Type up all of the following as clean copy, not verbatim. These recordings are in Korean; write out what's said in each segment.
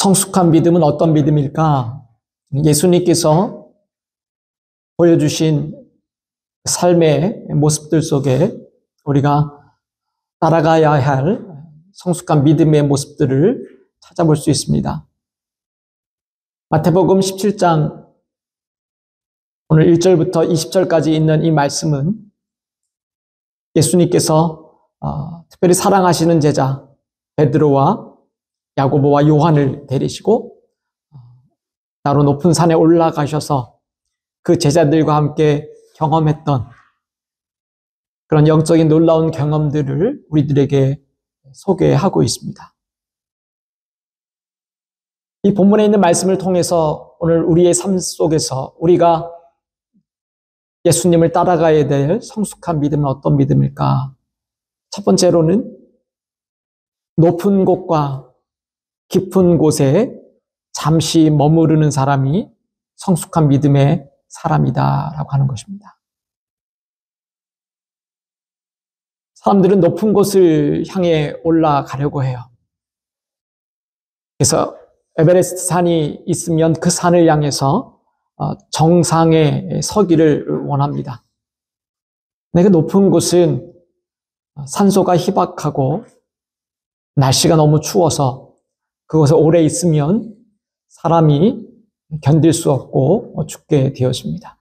성숙한 믿음은 어떤 믿음일까? 예수님께서 보여주신 삶의 모습들 속에 우리가 따라가야 할 성숙한 믿음의 모습들을 찾아볼 수 있습니다. 마태복음 17장 오늘 1절부터 20절까지 있는 이 말씀은 예수님께서 특별히 사랑하시는 제자 베드로와 야고보와 요한을 데리시고 나로 높은 산에 올라가셔서 그 제자들과 함께 경험했던 그런 영적인 놀라운 경험들을 우리들에게 소개하고 있습니다. 이 본문에 있는 말씀을 통해서 오늘 우리의 삶 속에서 우리가 예수님을 따라가야 될 성숙한 믿음은 어떤 믿음일까? 첫 번째로는 높은 곳과 깊은 곳에 잠시 머무르는 사람이 성숙한 믿음의 사람이다라고 하는 것입니다. 사람들은 높은 곳을 향해 올라가려고 해요. 그래서 에베레스트 산이 있으면 그 산을 향해서 정상에 서기를 원합니다. 근데 그 높은 곳은 산소가 희박하고 날씨가 너무 추워서 그곳에 오래 있으면 사람이 견딜 수 없고 죽게 되어집니다.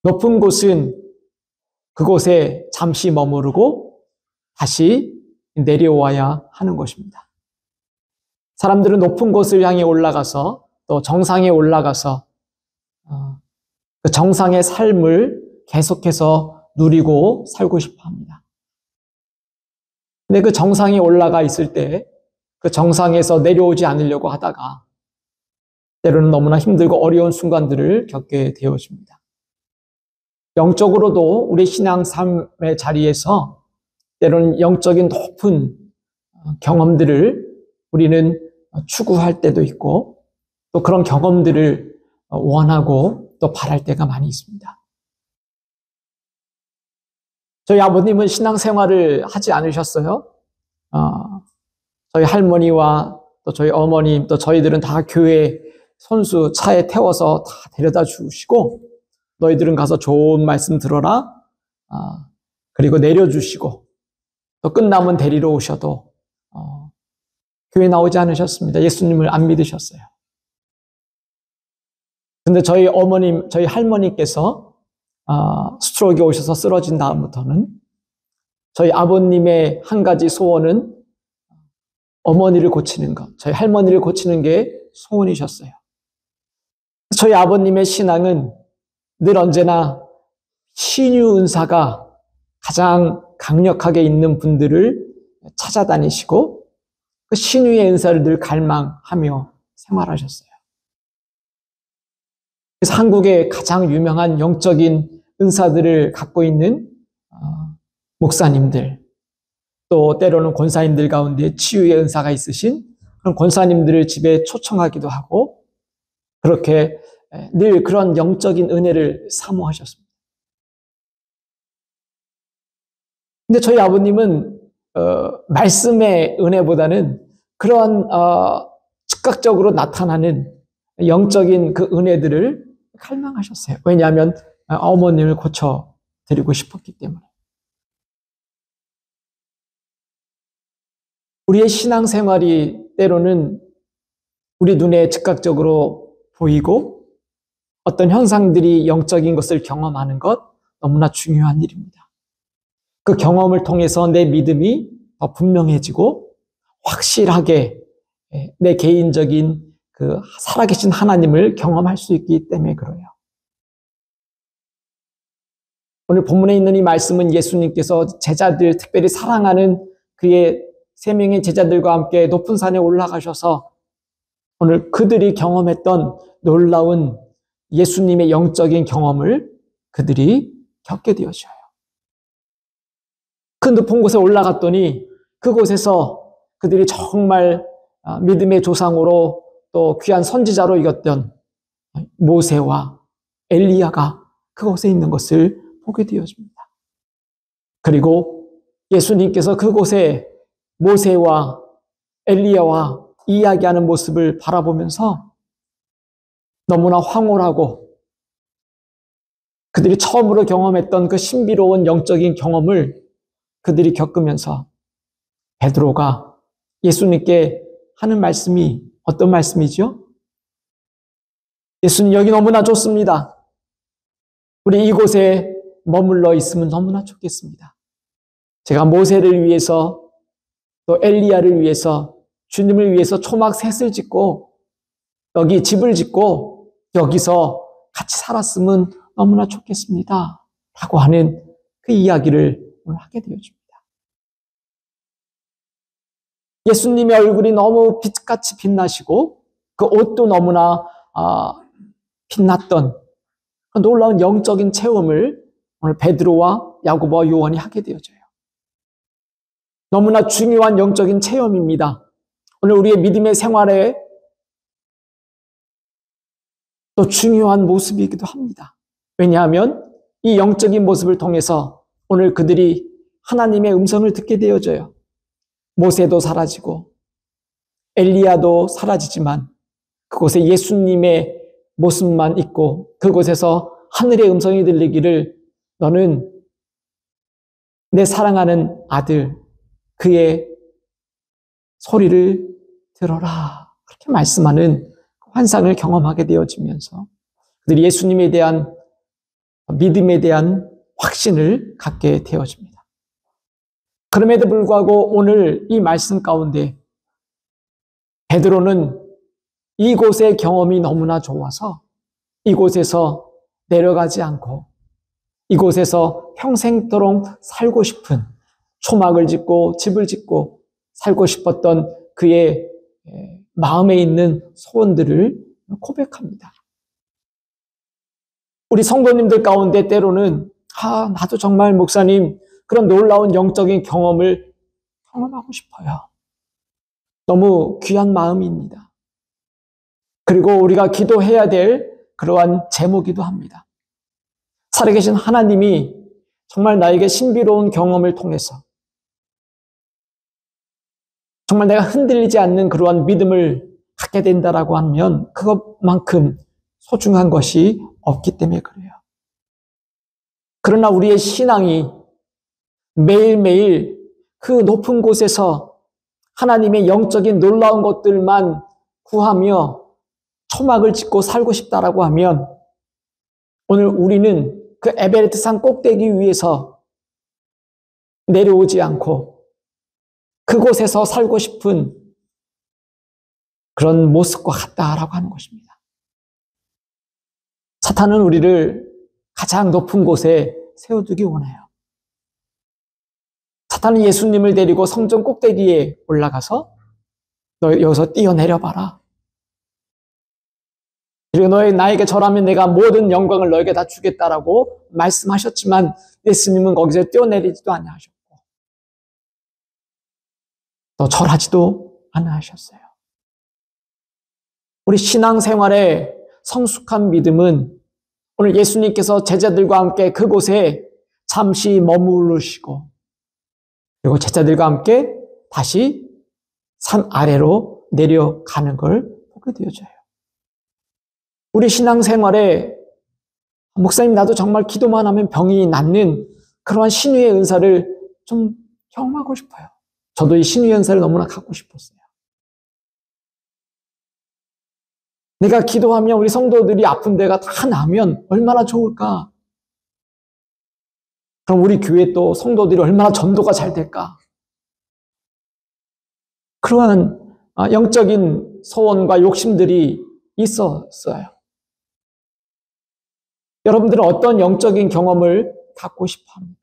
높은 곳은 그곳에 잠시 머무르고 다시 내려와야 하는 것입니다. 사람들은 높은 곳을 향해 올라가서 또 정상에 올라가서 그 정상의 삶을 계속해서 누리고 살고 싶어 합니다. 근데 그 정상에 올라가 있을 때 그 정상에서 내려오지 않으려고 하다가 때로는 너무나 힘들고 어려운 순간들을 겪게 되어집니다. 영적으로도 우리 신앙 삶의 자리에서 때로는 영적인 높은 경험들을 우리는 추구할 때도 있고 또 그런 경험들을 원하고 또 바랄 때가 많이 있습니다. 저희 아버님은 신앙생활을 하지 않으셨어요. 저희 할머니와 또 저희 어머님 또 저희들은 다 교회 손수 차에 태워서 다 데려다 주시고 너희들은 가서 좋은 말씀 들어라. 그리고 내려주시고 또 끝나면 데리러 오셔도 교회 나오지 않으셨습니다. 예수님을 안 믿으셨어요. 근데 저희 어머님, 저희 할머니께서 스트로크가 오셔서 쓰러진 다음부터는 저희 아버님의 한 가지 소원은 어머니를 고치는 것, 저희 할머니를 고치는 게 소원이셨어요. 저희 아버님의 신앙은 늘 언제나 신유 은사가 가장 강력하게 있는 분들을 찾아다니시고 그 신유의 은사를 늘 갈망하며 생활하셨어요. 그래서 한국의 가장 유명한 영적인 은사들을 갖고 있는 목사님들, 또 때로는 권사님들 가운데 치유의 은사가 있으신 그런 권사님들을 집에 초청하기도 하고 그렇게 늘 그런 영적인 은혜를 사모하셨습니다. 근데 저희 아버님은 말씀의 은혜보다는 그런 즉각적으로 나타나는 영적인 그 은혜들을 갈망하셨어요. 왜냐하면 어머님을 고쳐드리고 싶었기 때문에. 우리의 신앙생활이 때로는 우리 눈에 즉각적으로 보이고 어떤 현상들이 영적인 것을 경험하는 것 너무나 중요한 일입니다. 그 경험을 통해서 내 믿음이 더 분명해지고 확실하게 내 개인적인 그 살아계신 하나님을 경험할 수 있기 때문에 그래요. 오늘 본문에 있는 이 말씀은 예수님께서 제자들, 특별히 사랑하는 그의 3명의 제자들과 함께 높은 산에 올라가셔서 오늘 그들이 경험했던 놀라운 예수님의 영적인 경험을 그들이 겪게 되어져요. 그 높은 곳에 올라갔더니 그곳에서 그들이 정말 믿음의 조상으로 또 귀한 선지자로 여겼던 모세와 엘리야가 그곳에 있는 것을 보게 되어집니다. 그리고 예수님께서 그곳에 모세와 엘리야와 이야기하는 모습을 바라보면서 너무나 황홀하고 그들이 처음으로 경험했던 그 신비로운 영적인 경험을 그들이 겪으면서 베드로가 예수님께 하는 말씀이 어떤 말씀이죠? 예수님, 여기 너무나 좋습니다. 우리 이곳에 머물러 있으면 너무나 좋겠습니다. 제가 모세를 위해서 또 엘리야를 위해서 주님을 위해서 초막 셋을 짓고 여기 집을 짓고 여기서 같이 살았으면 너무나 좋겠습니다. 라고 하는 그 이야기를 오늘 하게 되어집니다. 예수님의 얼굴이 너무 빛같이 빛나시고 그 옷도 너무나 빛났던 그 놀라운 영적인 체험을 오늘 베드로와 야고보와 요한이 하게 되어져요. 너무나 중요한 영적인 체험입니다. 오늘 우리의 믿음의 생활에 또 중요한 모습이기도 합니다. 왜냐하면 이 영적인 모습을 통해서 오늘 그들이 하나님의 음성을 듣게 되어져요. 모세도 사라지고 엘리야도 사라지지만 그곳에 예수님의 모습만 있고 그곳에서 하늘의 음성이 들리기를 너는 내 사랑하는 아들 그의 소리를 들어라 그렇게 말씀하는 환상을 경험하게 되어지면서 그들이 예수님에 대한 믿음에 대한 확신을 갖게 되어집니다. 그럼에도 불구하고 오늘 이 말씀 가운데 베드로는 이곳의 경험이 너무나 좋아서 이곳에서 내려가지 않고 이곳에서 평생도록 살고 싶은 초막을 짓고 집을 짓고 살고 싶었던 그의 마음에 있는 소원들을 고백합니다. 우리 성도님들 가운데 때로는 나도 정말 목사님 그런 놀라운 영적인 경험을 경험하고 싶어요. 너무 귀한 마음입니다. 그리고 우리가 기도해야 될 그러한 제목이기도 합니다. 살아계신 하나님이 정말 나에게 신비로운 경험을 통해서 정말 내가 흔들리지 않는 그러한 믿음을 갖게 된다라고 하면 그것만큼 소중한 것이 없기 때문에 그래요. 그러나 우리의 신앙이 매일매일 그 높은 곳에서 하나님의 영적인 놀라운 것들만 구하며 초막을 짓고 살고 싶다라고 하면 오늘 우리는 그 에베레스트 산 꼭대기 위에서 내려오지 않고 그곳에서 살고 싶은 그런 모습과 같다라고 하는 것입니다. 사탄은 우리를 가장 높은 곳에 세워두기 원해요. 사탄은 예수님을 데리고 성전 꼭대기에 올라가서 너 여기서 뛰어내려봐라. 그리고 나에게 절하면 내가 모든 영광을 너에게 다 주겠다라고 말씀하셨지만 예수님은 거기서 뛰어내리지도 않으셨고 또 절하지도 않으셨어요. 우리 신앙생활의 성숙한 믿음은 오늘 예수님께서 제자들과 함께 그곳에 잠시 머무르시고 그리고 제자들과 함께 다시 산 아래로 내려가는 걸 보게 되어져요. 우리 신앙생활에 목사님 나도 정말 기도만 하면 병이 낫는 그러한 신유의 은사를 좀 경험하고 싶어요. 저도 이 신유의 은사를 너무나 갖고 싶었어요. 내가 기도하면 우리 성도들이 아픈 데가 다 나으면 얼마나 좋을까? 그럼 우리 교회 또 성도들이 얼마나 전도가 잘 될까? 그러한 영적인 소원과 욕심들이 있었어요. 여러분들은 어떤 영적인 경험을 갖고 싶어 합니까?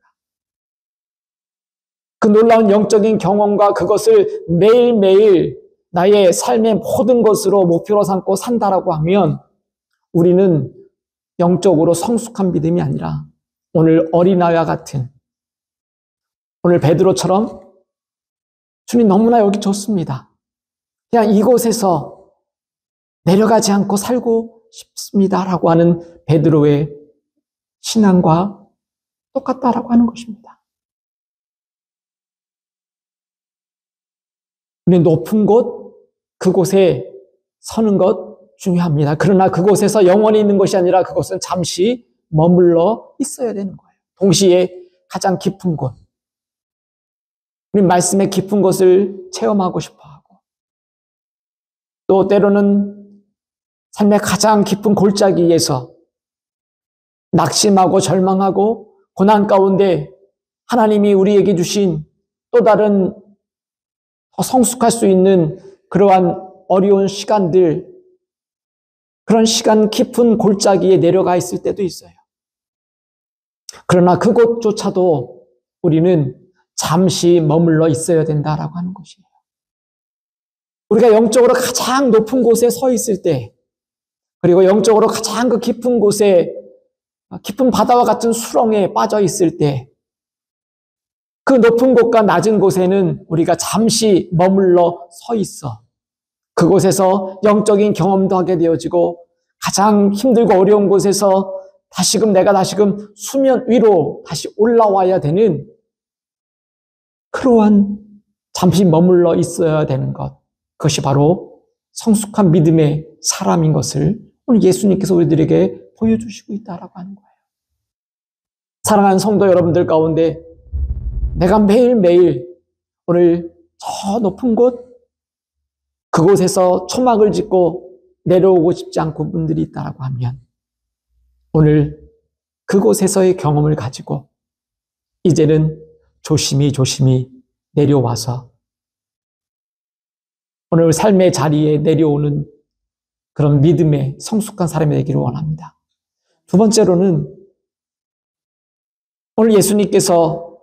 그 놀라운 영적인 경험과 그것을 매일매일 나의 삶의 모든 것으로 목표로 삼고 산다라고 하면 우리는 영적으로 성숙한 믿음이 아니라 오늘 어린아이와 같은 오늘 베드로처럼 주님 너무나 여기 좋습니다. 그냥 이곳에서 내려가지 않고 살고 싶습니다라고 하는 베드로의 신앙과 똑같다라고 하는 것입니다. 우리 높은 곳, 그곳에 서는 것 중요합니다. 그러나 그곳에서 영원히 있는 것이 아니라 그곳은 잠시 머물러 있어야 되는 거예요. 동시에 가장 깊은 곳, 우리 말씀의 깊은 곳을 체험하고 싶어하고, 또 때로는 삶의 가장 깊은 골짜기에서 낙심하고 절망하고 고난 가운데 하나님이 우리에게 주신 또 다른 더 성숙할 수 있는 그러한 어려운 시간들, 그런 시간 깊은 골짜기에 내려가 있을 때도 있어요. 그러나 그곳조차도 우리는 잠시 머물러 있어야 된다라고 하는 것이에요. 우리가 영적으로 가장 높은 곳에 서 있을 때, 그리고 영적으로 가장 그 깊은 곳에, 깊은 바다와 같은 수렁에 빠져 있을 때, 그 높은 곳과 낮은 곳에는 우리가 잠시 머물러 서 있어 그곳에서 영적인 경험도 하게 되어지고, 가장 힘들고 어려운 곳에서 내가 다시금 수면 위로 다시 올라와야 되는 그러한 잠시 머물러 있어야 되는 것, 그것이 바로 성숙한 믿음의 사람인 것을 오늘 예수님께서 우리들에게 보여주시고 있다라고 하는 거예요. 사랑하는 성도 여러분들 가운데 내가 매일매일 오늘 저 높은 곳, 그곳에서 초막을 짓고 내려오고 싶지 않고 분들이 있다라고 하면 오늘 그곳에서의 경험을 가지고 이제는 조심히 내려와서 오늘 삶의 자리에 내려오는 그런 믿음의 성숙한 사람이 되기를 원합니다. 두 번째로는 오늘 예수님께서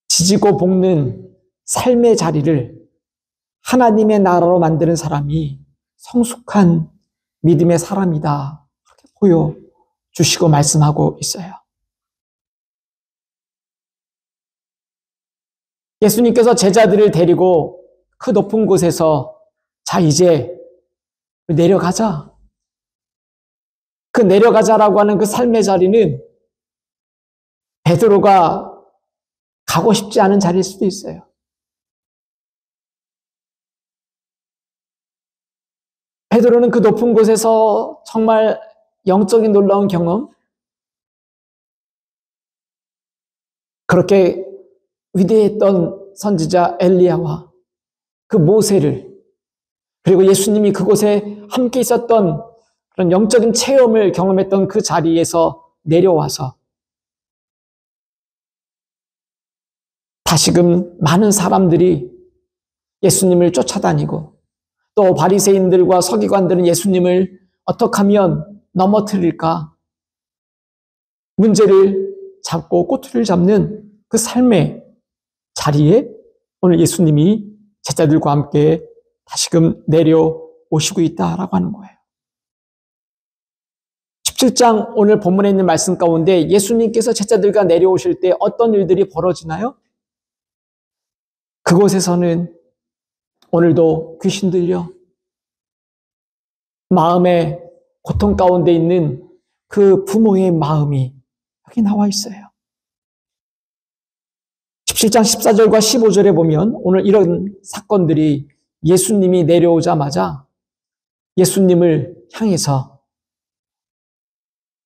지지고 볶는 삶의 자리를 하나님의 나라로 만드는 사람이 성숙한 믿음의 사람이다, 그렇게 보여주시고 말씀하고 있어요. 예수님께서 제자들을 데리고 그 높은 곳에서 자 이제 내려가자. 그 내려가자라고 하는 그 삶의 자리는 베드로가 가고 싶지 않은 자리일 수도 있어요. 베드로는 그 높은 곳에서 정말 영적인 놀라운 경험, 그렇게 위대했던 선지자 엘리야와 그 모세를, 그리고 예수님이 그곳에 함께 있었던 그런 영적인 체험을 경험했던 그 자리에서 내려와서 다시금 많은 사람들이 예수님을 쫓아다니고, 또 바리새인들과 서기관들은 예수님을 어떻게 하면 넘어뜨릴까 문제를 잡고 꼬투리를 잡는 그 삶의 자리에 오늘 예수님이 제자들과 함께 다시금 내려오시고 있다라고 하는 거예요. 17장 오늘 본문에 있는 말씀 가운데 예수님께서 제자들과 내려오실 때 어떤 일들이 벌어지나요? 그곳에서는 오늘도 귀신 들려 마음의 고통 가운데 있는 그 부모의 마음이 여기 나와 있어요. 17장 14절과 15절에 보면 오늘 이런 사건들이 예수님이 내려오자마자 예수님을 향해서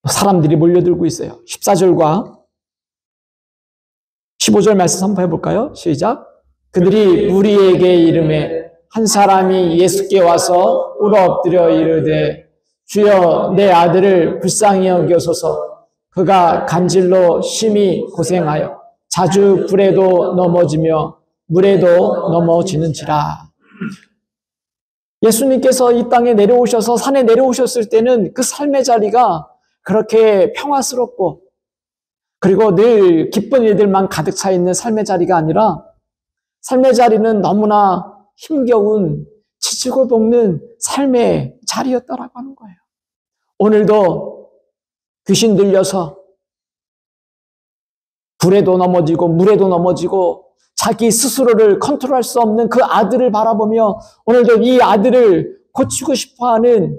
사람들이 몰려들고 있어요. 14절과 15절 말씀 한번 해볼까요? 시작. 그들이 무리에게 이르매 한 사람이 예수께 와서 울어 엎드려 이르되 주여 내 아들을 불쌍히 여기소서. 그가 간질로 심히 고생하여 자주 불에도 넘어지며 물에도 넘어지는지라. 예수님께서 이 땅에 내려오셔서 산에 내려오셨을 때는 그 삶의 자리가 그렇게 평화스럽고 그리고 늘 기쁜 일들만 가득 차 있는 삶의 자리가 아니라 삶의 자리는 너무나 힘겨운 지치고 볶는 삶의 자리였다라고 하는 거예요. 오늘도 귀신 들려서 불에도 넘어지고 물에도 넘어지고 자기 스스로를 컨트롤할 수 없는 그 아들을 바라보며 오늘도 이 아들을 고치고 싶어하는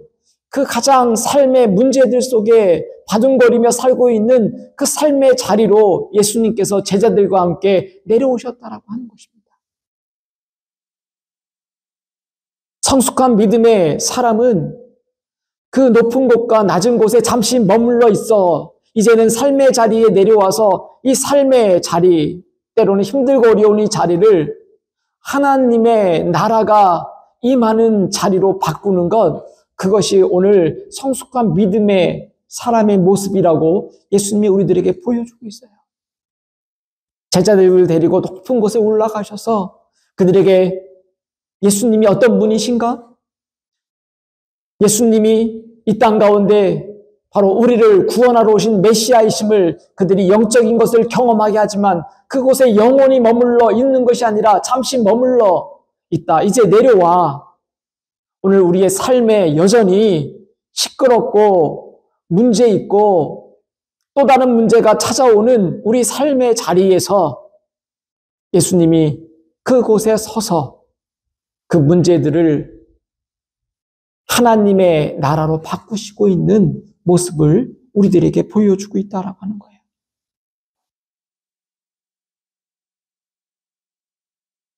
그 가장 삶의 문제들 속에 바둥거리며 살고 있는 그 삶의 자리로 예수님께서 제자들과 함께 내려오셨다라고 하는 것입니다. 성숙한 믿음의 사람은 그 높은 곳과 낮은 곳에 잠시 머물러 있어 이제는 삶의 자리에 내려와서 이 삶의 자리, 때로는 힘들고 어려운 이 자리를 하나님의 나라가 임하는 자리로 바꾸는 것, 그것이 오늘 성숙한 믿음의 사람의 모습이라고 예수님이 우리들에게 보여주고 있어요. 제자들을 데리고 높은 곳에 올라가셔서 그들에게 예수님이 어떤 분이신가? 예수님이 이 땅 가운데 바로 우리를 구원하러 오신 메시아이심을 그들이 영적인 것을 경험하게 하지만 그곳에 영원히 머물러 있는 것이 아니라 잠시 머물러 있다. 이제 내려와. 오늘 우리의 삶에 여전히 시끄럽고 문제 있고 또 다른 문제가 찾아오는 우리 삶의 자리에서 예수님이 그곳에 서서 그 문제들을 하나님의 나라로 바꾸시고 있는 모습을 우리들에게 보여주고 있다라고 하는 거예요.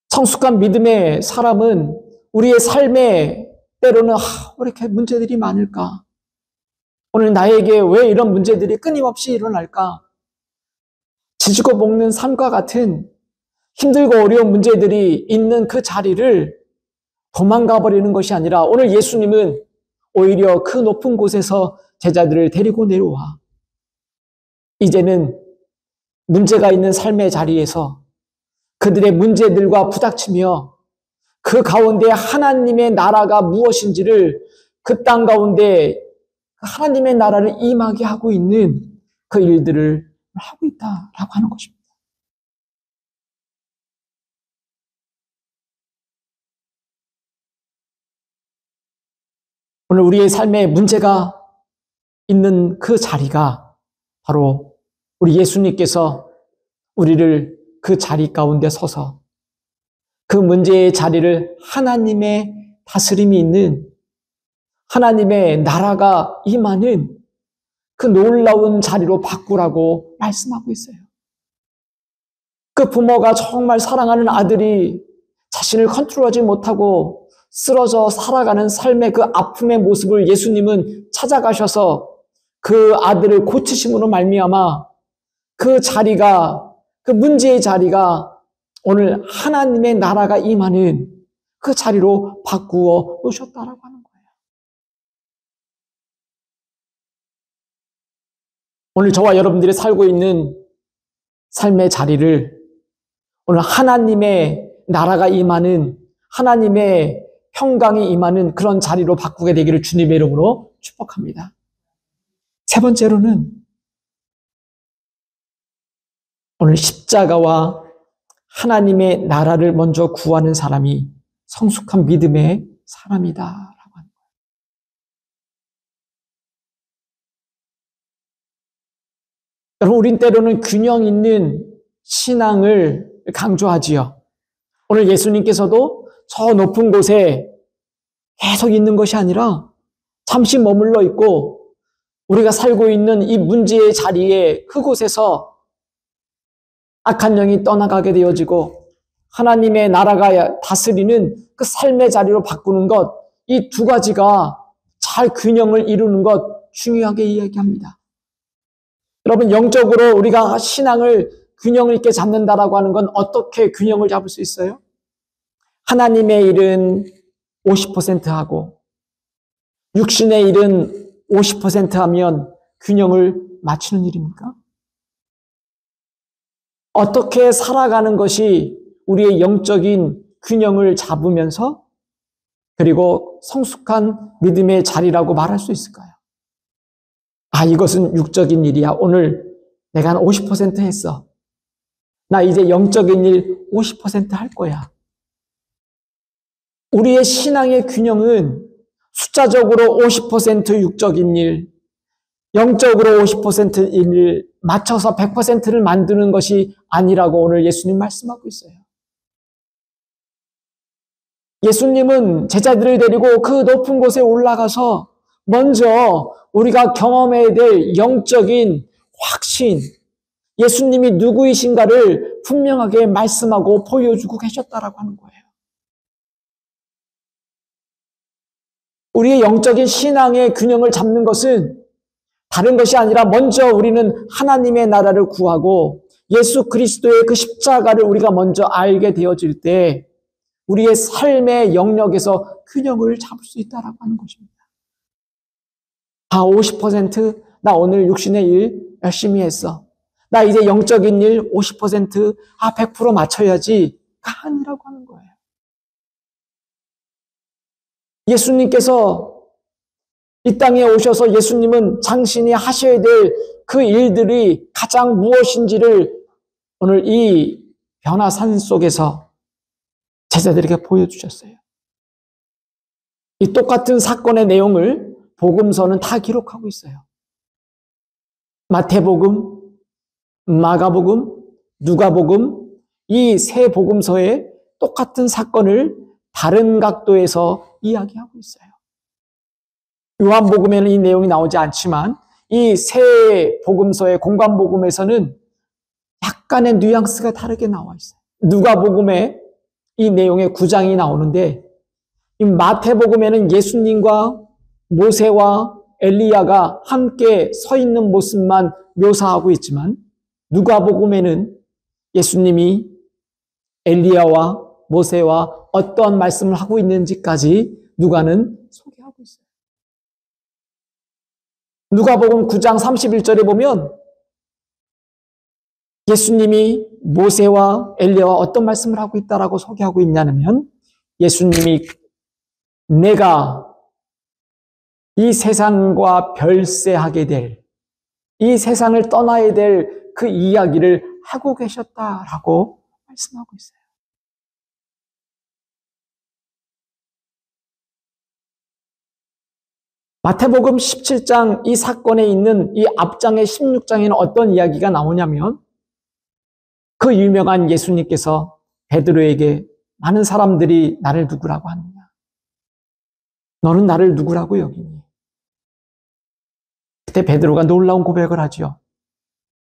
성숙한 믿음의 사람은 우리의 삶에 때로는 왜 이렇게 문제들이 많을까? 오늘 나에게 왜 이런 문제들이 끊임없이 일어날까? 지지고 볶는 삶과 같은 힘들고 어려운 문제들이 있는 그 자리를 도망가 버리는 것이 아니라 오늘 예수님은 오히려 그 높은 곳에서 제자들을 데리고 내려와. 이제는 문제가 있는 삶의 자리에서 그들의 문제들과 부닥치며 그 가운데 하나님의 나라가 무엇인지를 그 땅 가운데 하나님의 나라를 임하게 하고 있는 그 일들을 하고 있다라고 하는 것입니다. 오늘 우리의 삶에 문제가 있는 그 자리가 바로 우리 예수님께서 우리를 그 자리 가운데 서서 그 문제의 자리를 하나님의 다스림이 있는 하나님의 나라가 임하는 그 놀라운 자리로 바꾸라고 말씀하고 있어요. 그 부모가 정말 사랑하는 아들이 자신을 컨트롤하지 못하고 쓰러져 살아가는 삶의 그 아픔의 모습을 예수님은 찾아가셔서 그 아들을 고치심으로 말미암아 그 자리가, 그 문제의 자리가 오늘 하나님의 나라가 임하는 그 자리로 바꾸어 놓으셨다라고 하는 거예요. 오늘 저와 여러분들이 살고 있는 삶의 자리를 오늘 하나님의 나라가 임하는, 하나님의 평강이 임하는 그런 자리로 바꾸게 되기를 주님의 이름으로 축복합니다. 세 번째로는 오늘 십자가와 하나님의 나라를 먼저 구하는 사람이 성숙한 믿음의 사람이다라고 합니다. 여러분, 우린 때로는 균형 있는 신앙을 강조하지요. 오늘 예수님께서도 저 높은 곳에 계속 있는 것이 아니라 잠시 머물러 있고 우리가 살고 있는 이 문제의 자리에 그곳에서 악한 영이 떠나가게 되어지고 하나님의 나라가 다스리는 그 삶의 자리로 바꾸는 것, 이 두 가지가 잘 균형을 이루는 것 중요하게 이야기합니다. 여러분, 영적으로 우리가 신앙을 균형을 있게 잡는다라고 하는 건 어떻게 균형을 잡을 수 있어요? 하나님의 일은 50% 하고 육신의 일은 50% 하면 균형을 맞추는 일입니까? 어떻게 살아가는 것이 우리의 영적인 균형을 잡으면서 그리고 성숙한 믿음의 자리라고 말할 수 있을까요? 이것은 육적인 일이야. 오늘 내가 한 50% 했어. 나 이제 영적인 일 50% 할 거야. 우리의 신앙의 균형은 숫자적으로 50% 육적인 일, 영적으로 50% 일 맞춰서 100%를 만드는 것이 아니라고 오늘 예수님 말씀하고 있어요. 예수님은 제자들을 데리고 그 높은 곳에 올라가서 먼저 우리가 경험해야 될 영적인 확신, 예수님이 누구이신가를 분명하게 말씀하고 보여주고 계셨다라고 하는 거예요. 우리의 영적인 신앙의 균형을 잡는 것은 다른 것이 아니라 먼저 우리는 하나님의 나라를 구하고 예수 그리스도의 그 십자가를 우리가 먼저 알게 되어질 때 우리의 삶의 영역에서 균형을 잡을 수 있다라고 하는 것입니다. 50%, 나 오늘 육신의 일 열심히 했어. 나 이제 영적인 일 50%, 100% 맞춰야지가 아니라고 하는 거예요. 예수님께서 이 땅에 오셔서 예수님은 당신이 하셔야 될 그 일들이 가장 무엇인지를 오늘 이 변화산 속에서 제자들에게 보여주셨어요. 이 똑같은 사건의 내용을 복음서는 다 기록하고 있어요. 마태복음, 마가복음, 누가복음, 이 세 복음서에 똑같은 사건을 다른 각도에서 이야기하고 있어요. 요한복음에는 이 내용이 나오지 않지만 이 세 복음서의 공관복음에서는 약간의 뉘앙스가 다르게 나와 있어요. 누가복음에 이 내용의 9장이 나오는데 이 마태복음에는 예수님과 모세와 엘리야가 함께 서 있는 모습만 묘사하고 있지만 누가복음에는 예수님이 엘리야와 모세와 어떠한 말씀을 하고 있는지까지 누가는 소개하고 있어요. 누가복음 9장 31절에 보면 예수님이 모세와 엘리야와 어떤 말씀을 하고 있다라고 소개하고 있냐면 예수님이 내가 이 세상과 별세하게 될, 이 세상을 떠나야 될 그 이야기를 하고 계셨다라고 말씀하고 있어요. 마태복음 17장 이 사건에 있는 이 앞장의 16장에는 어떤 이야기가 나오냐면 그 유명한 예수님께서 베드로에게 많은 사람들이 나를 누구라고 하느냐? 너는 나를 누구라고 여기니? 그때 베드로가 놀라운 고백을 하지요.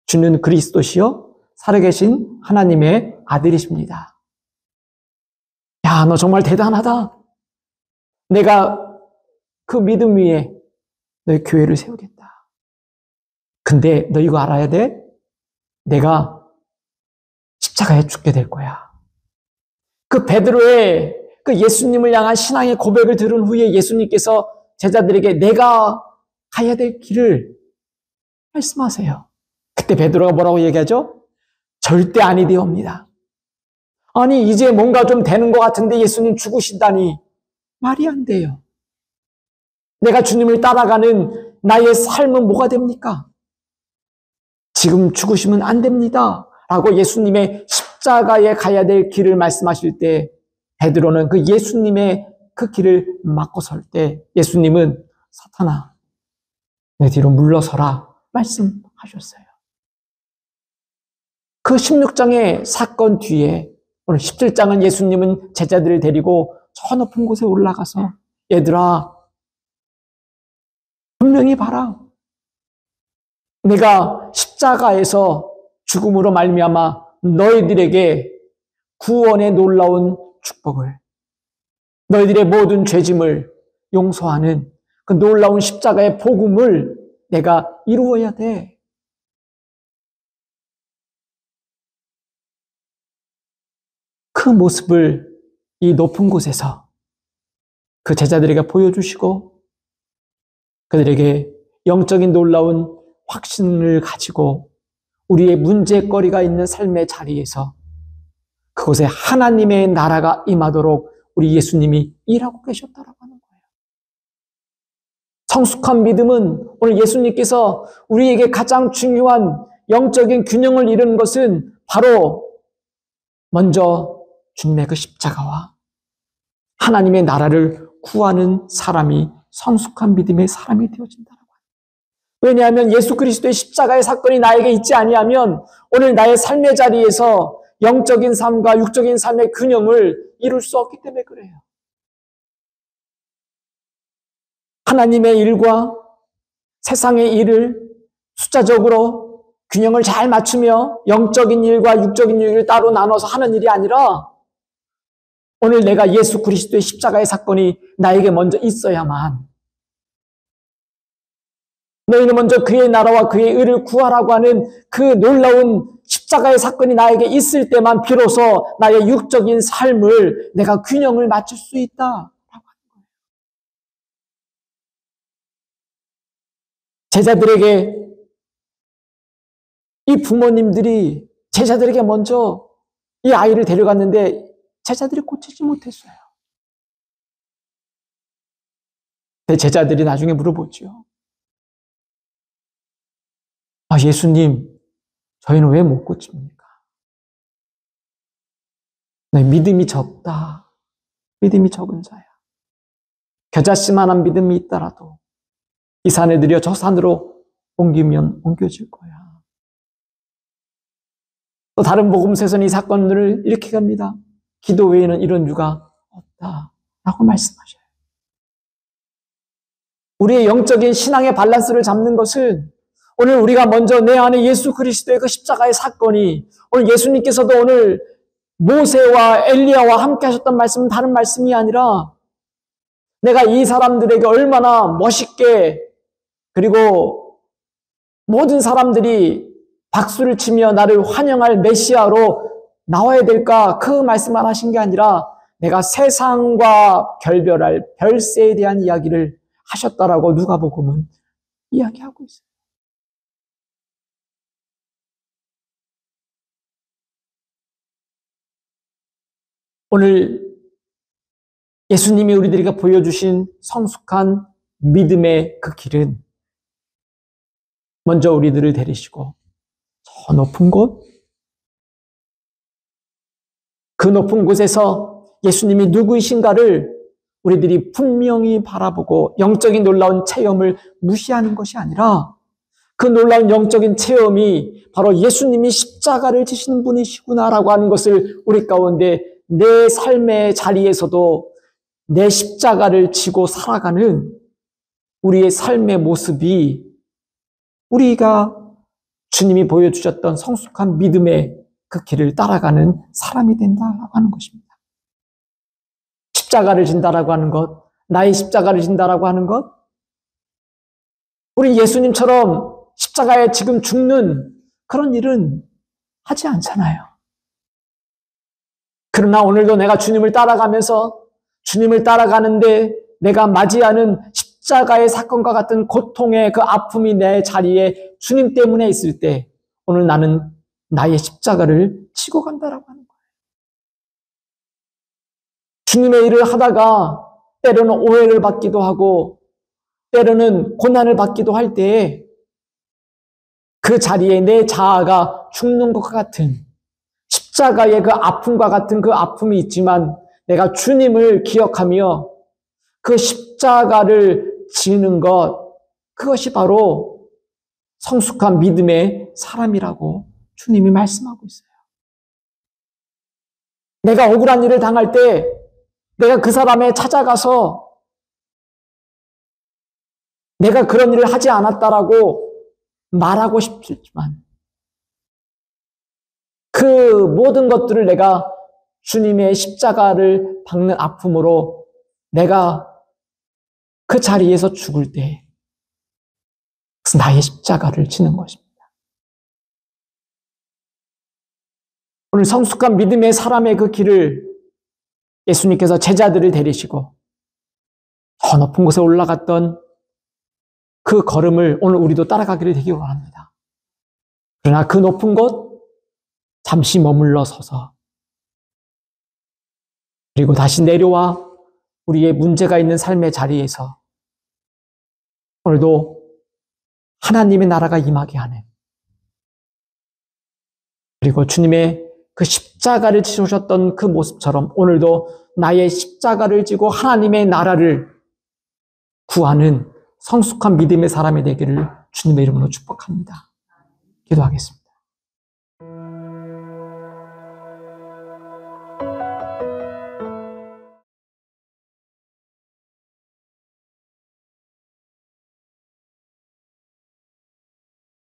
주는 그리스도시요 살아계신 하나님의 아들이십니다. 야, 너 정말 대단하다. 내가 그 믿음 위에 너의 교회를 세우겠다. 근데 너 이거 알아야 돼? 내가 십자가에 죽게 될 거야. 그 베드로의 그 예수님을 향한 신앙의 고백을 들은 후에 예수님께서 제자들에게 내가 가야 될 길을 말씀하세요. 그때 베드로가 뭐라고 얘기하죠? 절대 아니되옵니다. 아니 이제 뭔가 좀 되는 것 같은데 예수님 죽으신다니 말이 안 돼요. 내가 주님을 따라가는 나의 삶은 뭐가 됩니까? 지금 죽으시면 안 됩니다. 라고 예수님의 십자가에 가야 될 길을 말씀하실 때 베드로는 그 예수님의 그 길을 막고 설 때 예수님은 사탄아 내 뒤로 물러서라 말씀하셨어요. 그 16장의 사건 뒤에 오늘 17장은 예수님은 제자들을 데리고 저 높은 곳에 올라가서 얘들아 분명히 봐라. 내가 십자가에서 죽음으로 말미암아 너희들에게 구원의 놀라운 축복을 너희들의 모든 죄짐을 용서하는 그 놀라운 십자가의 복음을 내가 이루어야 돼. 그 모습을 이 높은 곳에서 그 제자들에게 보여주시고 그들에게 영적인 놀라운 확신을 가지고 우리의 문제거리가 있는 삶의 자리에서 그곳에 하나님의 나라가 임하도록 우리 예수님이 일하고 계셨다라고 하는 거예요. 성숙한 믿음은 오늘 예수님께서 우리에게 가장 중요한 영적인 균형을 이루는 것은 바로 먼저 주님의 그 십자가와 하나님의 나라를 구하는 사람이 성숙한 믿음의 사람이 되어진다라고 합니다. 왜냐하면 예수 그리스도의 십자가의 사건이 나에게 있지 아니하면 오늘 나의 삶의 자리에서 영적인 삶과 육적인 삶의 균형을 이룰 수 없기 때문에 그래요. 하나님의 일과 세상의 일을 숫자적으로 균형을 잘 맞추며 영적인 일과 육적인 일을 따로 나눠서 하는 일이 아니라 오늘 내가 예수 그리스도의 십자가의 사건이 나에게 먼저 있어야만, 너희는 먼저 그의 나라와 그의 의를 구하라고 하는 그 놀라운 십자가의 사건이 나에게 있을 때만 비로소 나의 육적인 삶을 내가 균형을 맞출 수 있다. 제자들에게, 이 부모님들이 제자들에게 먼저 이 아이를 데려갔는데 제자들이 고치지 못했어요. 제자들이 나중에 물어보죠. 예수님, 저희는 왜 못 고칩니까? 믿음이 적다. 믿음이 적은 자야. 겨자씨만한 믿음이 있더라도 이 산에 들여 저 산으로 옮기면 옮겨질 거야. 또 다른 복음서에서는 이 사건들을 이렇게 갑니다. 기도 외에는 이런 유가 없다라고 말씀하셔요. 우리의 영적인 신앙의 밸런스를 잡는 것은 오늘 우리가 먼저 내 안에 예수 그리스도의 그 십자가의 사건이, 오늘 예수님께서도 오늘 모세와 엘리야와 함께 하셨던 말씀은 다른 말씀이 아니라 내가 이 사람들에게 얼마나 멋있게, 그리고 모든 사람들이 박수를 치며 나를 환영할 메시아로 나와야 될까, 그 말씀만 하신 게 아니라 내가 세상과 결별할 별세에 대한 이야기를 하셨다라고 누가복음은 이야기하고 있어요. 오늘 예수님이 우리들에게 보여주신 성숙한 믿음의 그 길은 먼저 우리들을 데리시고 저 높은 곳, 그 높은 곳에서 예수님이 누구이신가를 우리들이 분명히 바라보고 영적인 놀라운 체험을 무시하는 것이 아니라 그 놀라운 영적인 체험이 바로 예수님이 십자가를 지시는 분이시구나라고 하는 것을 우리 가운데 내 삶의 자리에서도 내 십자가를 지고 살아가는 우리의 삶의 모습이 우리가 주님이 보여주셨던 성숙한 믿음의 그 길을 따라가는 사람이 된다라고 하는 것입니다. 십자가를 진다라고 하는 것, 나의 십자가를 진다라고 하는 것, 우리 예수님처럼 십자가에 지금 죽는 그런 일은 하지 않잖아요. 그러나 오늘도 내가 주님을 따라가면서 주님을 따라가는데 내가 맞이하는 십자가의 사건과 같은 고통의 그 아픔이 내 자리에 주님 때문에 있을 때 오늘 나는 나의 십자가를 지고 간다라고 하는 거예요. 주님의 일을 하다가 때로는 오해를 받기도 하고 때로는 고난을 받기도 할 때에 그 자리에 내 자아가 죽는 것과 같은 십자가의 그 아픔과 같은 그 아픔이 있지만 내가 주님을 기억하며 그 십자가를 지는 것, 그것이 바로 성숙한 믿음의 사람이라고 주님이 말씀하고 있어요. 내가 억울한 일을 당할 때 내가 그 사람에 찾아가서 내가 그런 일을 하지 않았다라고 말하고 싶지만 그 모든 것들을 내가 주님의 십자가를 박는 아픔으로 내가 그 자리에서 죽을 때 나의 십자가를 지는 것입니다. 오늘 성숙한 믿음의 사람의 그 길을 예수님께서 제자들을 데리시고 저 높은 곳에 올라갔던 그 걸음을 오늘 우리도 따라가기를 되기 원합니다. 그러나 그 높은 곳 잠시 머물러 서서 그리고 다시 내려와 우리의 문제가 있는 삶의 자리에서 오늘도 하나님의 나라가 임하게 하는, 그리고 주님의 그 십자가를 지으셨던 그 모습처럼 오늘도 나의 십자가를 지고 하나님의 나라를 구하는 성숙한 믿음의 사람이 되기를 주님의 이름으로 축복합니다. 기도하겠습니다.